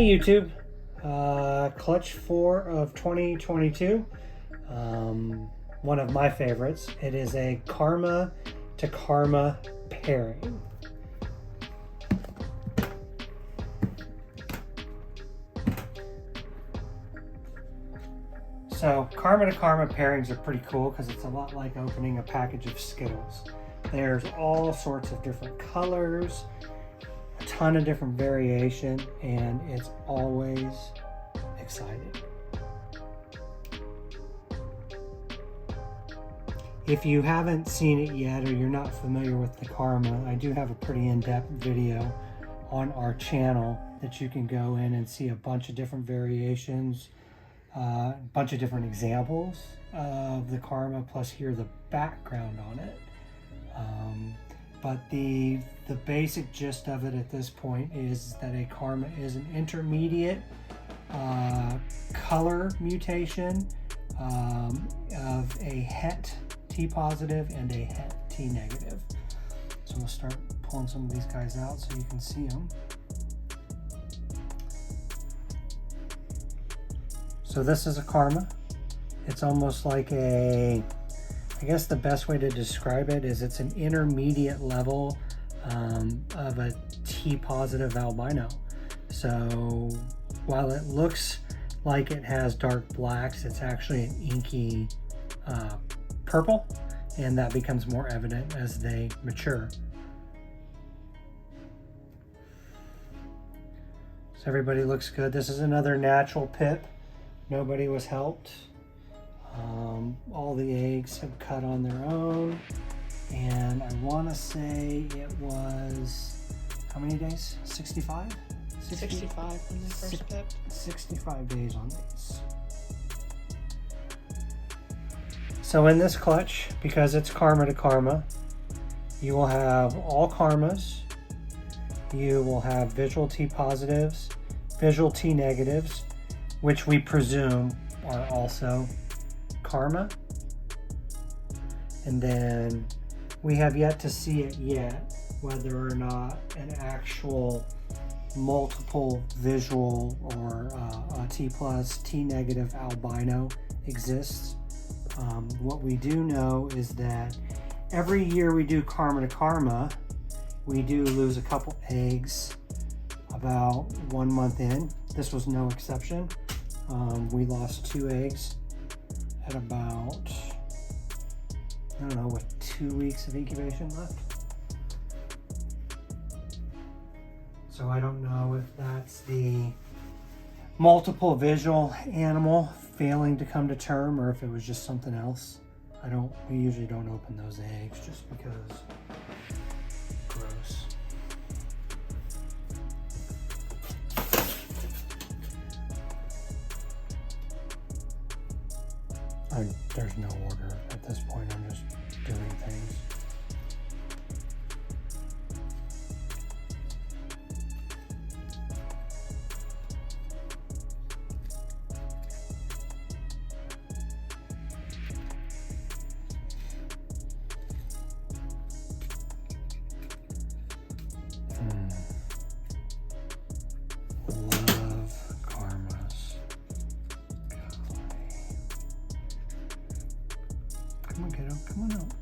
Hey YouTube, Clutch 4 of 2022, one of my favorites. It is a Karma to Karma pairing. So Karma to Karma pairings are pretty cool because it's a lot like opening a package of Skittles. There's all sorts of different colors, a ton of different variation, and it's always exciting. If you haven't seen it yet or you're not familiar with the Karma, I do have a pretty in-depth video on our channel that you can go in and see a bunch of different variations, a bunch of different examples of the Karma, plus hear the background on it. But the basic gist of it at this point is that a Karma is an intermediate color mutation of a Het T positive and a Het T negative. So we'll start pulling some of these guys out so you can see them. So this is a Karma. It's almost like I guess the best way to describe it is it's an intermediate level of a T positive albino. So while it looks like it has dark blacks, it's actually an inky purple, and that becomes more evident as they mature. So everybody looks good. This is another natural pip. Nobody was helped. All the eggs have cut on their own, and I want to say it was, how many days? 65? 65 when they first pipped. 65 days on these. So in this clutch, because it's Karma to Karma, you will have all Karmas, you will have visual T positives, visual T negatives, which we presume are also Karma. And then we have yet to see it yet, whether or not an actual multiple visual or a T plus T negative albino exists. What we do know is that every year we do Karma to Karma, we do lose a couple eggs about 1 month in. This was no exception. We lost 2 eggs at about, I don't know, 2 weeks of incubation left. So I don't know if that's the multiple visual animal failing to come to term or if it was just something else. We usually don't open those eggs just because gross. There's no order at this point. I'm just doing things. Love Karmas. Come on, kiddo. Come on out.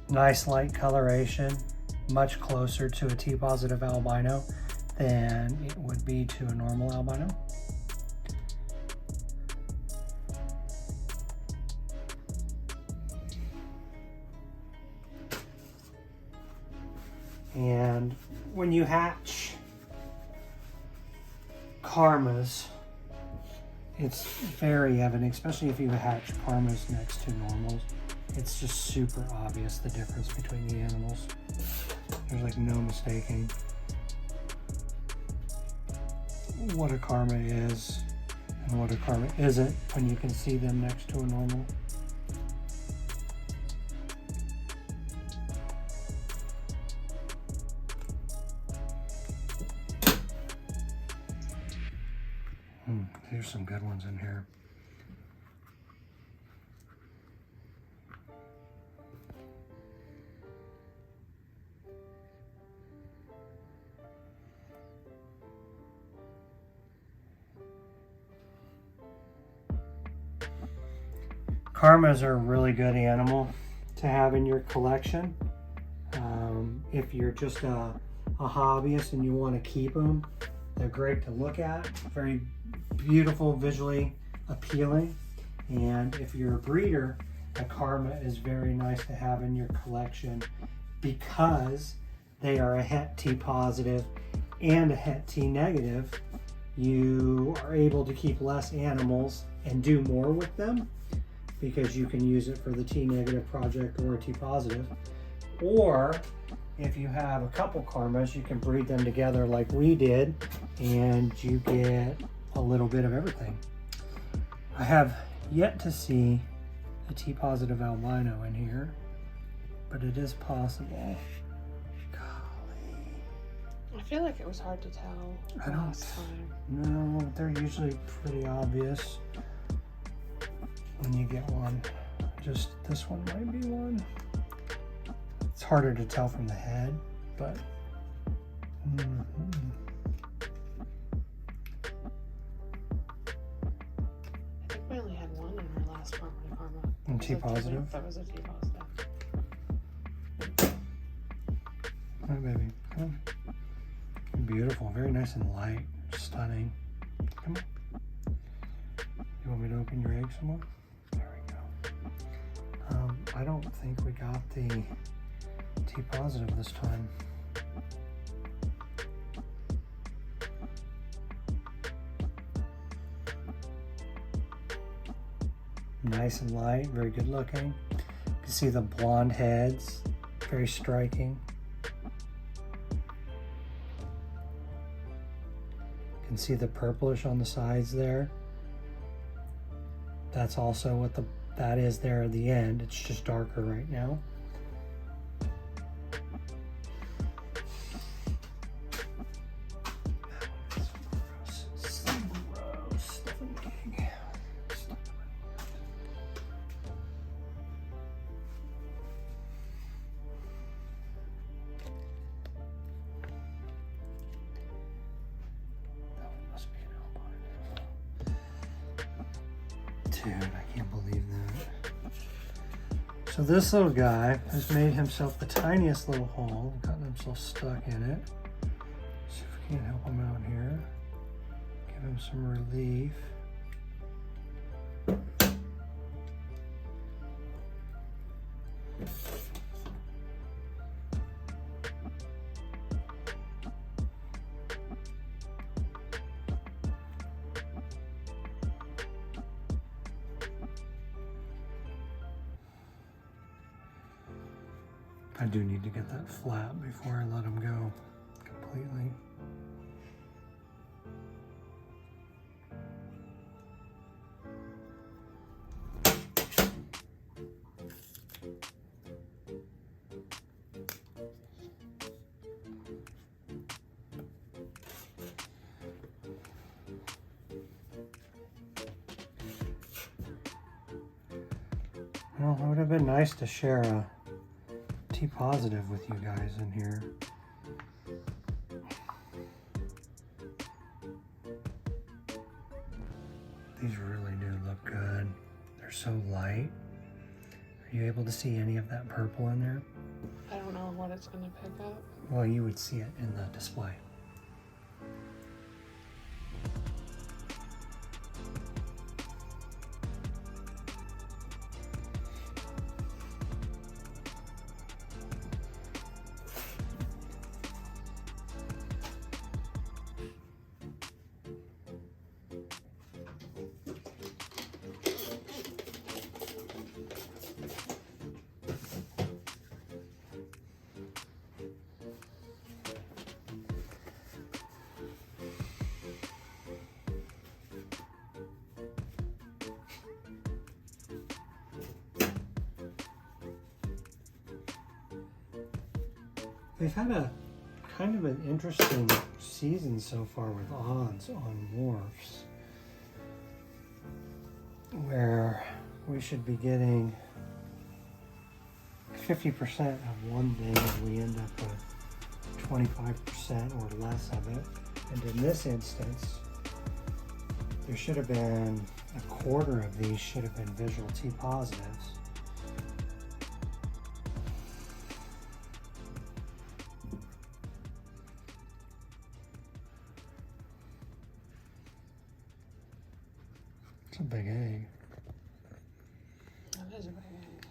Nice light coloration, much closer to a T positive albino than it would be to a normal albino. And when you hatch Karmas, it's very evident, especially if you hatch Karmas next to normals. It's just super obvious the difference between the animals. There's like no mistaking what a Karma is and what a Karma isn't when you can see them next to a normal. There's some good ones in here. Karmas are a really good animal to have in your collection. If you're just a hobbyist and you want to keep them, they're great to look at. Very beautiful, visually appealing. And if you're a breeder, a karma is very nice to have in your collection because they are a Het T positive and a Het T negative. You are able to keep less animals and do more with them because you can use it for the T negative project or a T positive. Or if you have a couple karmas, you can breed them together like we did and you get a little bit of everything. I have yet to see a T positive albino in here, but it is possible. Golly. I feel like it was hard to tell I don't last time. No, they're usually pretty obvious when you get one. Just this one might be one. It's harder to tell from the head, but I think we only had one in our last karma. And T positive? That was a T positive. Hi, baby. Come on. Beautiful. Very nice and light. Stunning. Come on. You want me to open your egg some more? There we go. I don't think we got the T positive this time. Nice and light, very good looking. You can see the blonde heads, very striking. You can see the purplish on the sides there. That's also what that is there at the end. It's just darker right now. Dude, I can't believe that. So this little guy has made himself the tiniest little hole, gotten himself stuck in it. See if we can help him out here. Give him some relief. I do need to get that flat before I let him go completely. Well, it would have been nice to share a T positive with you guys in here. These really do look good. They're so light. Are you able to see any of that purple in there? I don't know what it's going to pick up. Well, you would see it in the display. They've had a kind of an interesting season so far with odds on morphs, where we should be getting 50% of one thing and we end up with 25% or less of it. And in this instance, there should have been a quarter of these should have been visual T positives. It's a big egg. That is a big egg.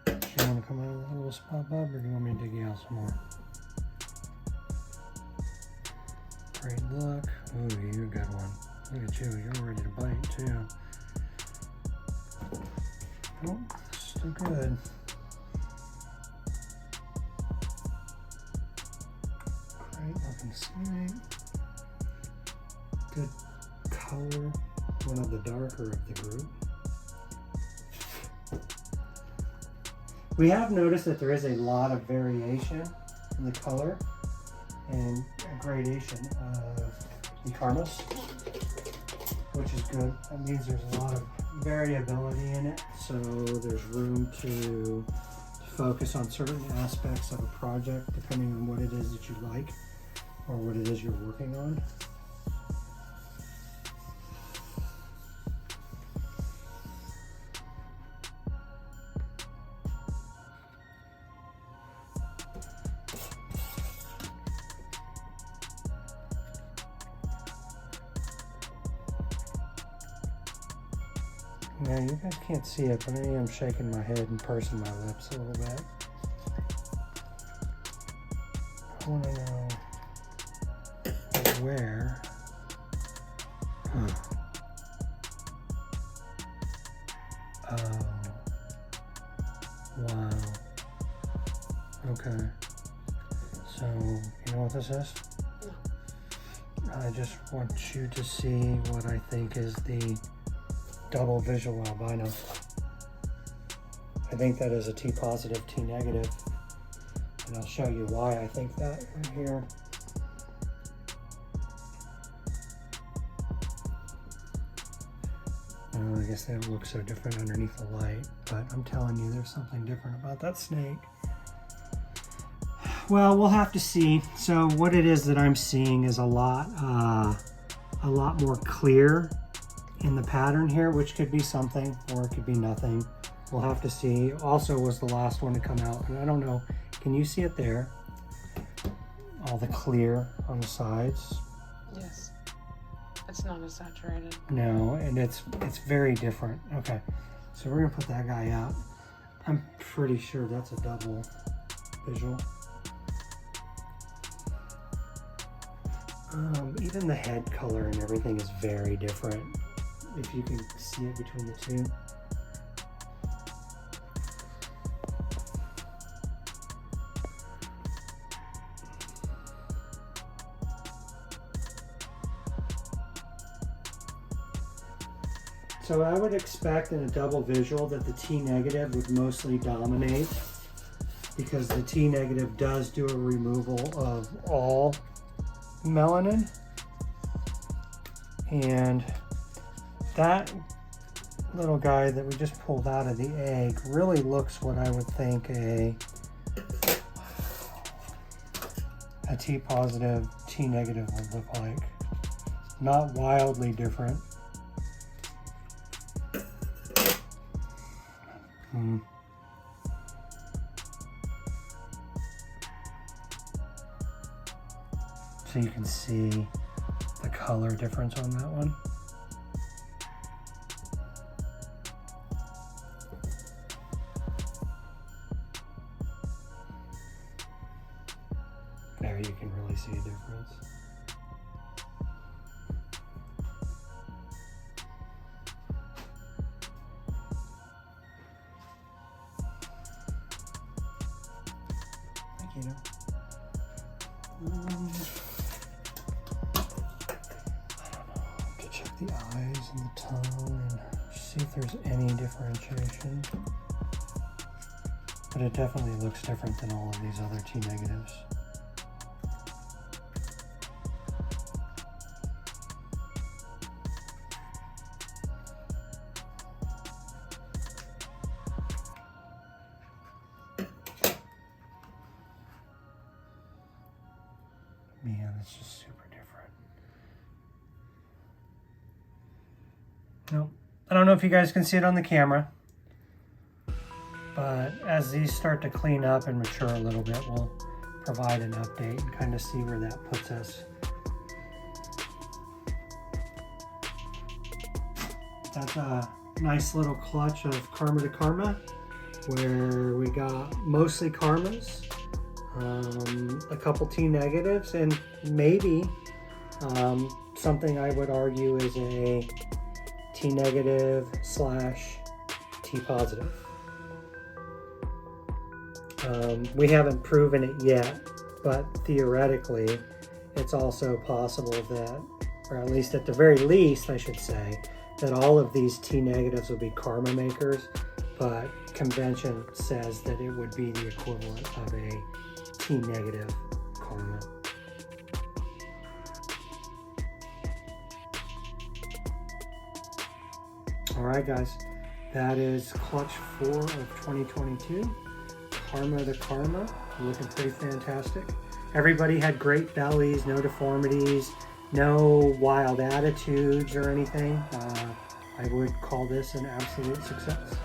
Do you want to come out of that little spot, bub, or do you want me to dig you out some more? Great look. Ooh, you a good one. Look at you. You're ready to bite, too. Oh, still good. Great looking snake. Good color. One of the darker of the group. We have noticed that there is a lot of variation in the color and a gradation of the karmas, which is good. That means there's a lot of variability in it, so there's room to focus on certain aspects of a project depending on what it is that you like or what it is you're working on. Now you guys can't see it, but I am shaking my head and pursing my lips a little bit. I want to know where. Oh. Wow. Okay. So, you know what this is? No. I just want you to see what I think is the double visual albino. I think that is a T positive, T negative, and I'll show you why I think that right here. I guess they don't look so different underneath the light, but I'm telling you, there's something different about that snake. Well, we'll have to see. So what it is that I'm seeing is a lot more clear in the pattern here, which could be something or it could be nothing. We'll have to see. Also was the last one to come out, and I don't know, can you see it there? All the clear on the sides. Yes. It's not as saturated. No, and it's very different. Okay, so we're gonna put that guy out. I'm pretty sure that's a double visual. Even the head color and everything is very different. If you can see it between the two. So I would expect in a double visual that the T negative would mostly dominate, because the T negative does do a removal of all melanin, and that little guy that we just pulled out of the egg really looks what I would think a T positive, T negative would look like. Not wildly different. So you can see the color difference on that one. There you can really see a difference. Thank you. I don't know, to check the eyes and the tongue and see if there's any differentiation. But it definitely looks different than all of these other T negatives. Man, that's just super different. Nope. I don't know if you guys can see it on the camera, but as these start to clean up and mature a little bit, we'll provide an update and kind of see where that puts us. That's a nice little clutch of Karma to Karma, where we got mostly Karmas, a couple T negatives, and maybe something I would argue is a T negative / T positive. We haven't proven it yet, but theoretically, it's also possible that, or at least at the very least, I should say, that all of these T negatives will be karma makers, but convention says that it would be the equivalent of a T negative karma. All right, guys, that is clutch 4 of 2022. Karma to Karma, looking pretty fantastic. Everybody had great bellies, no deformities, no wild attitudes or anything. I would call this an absolute success.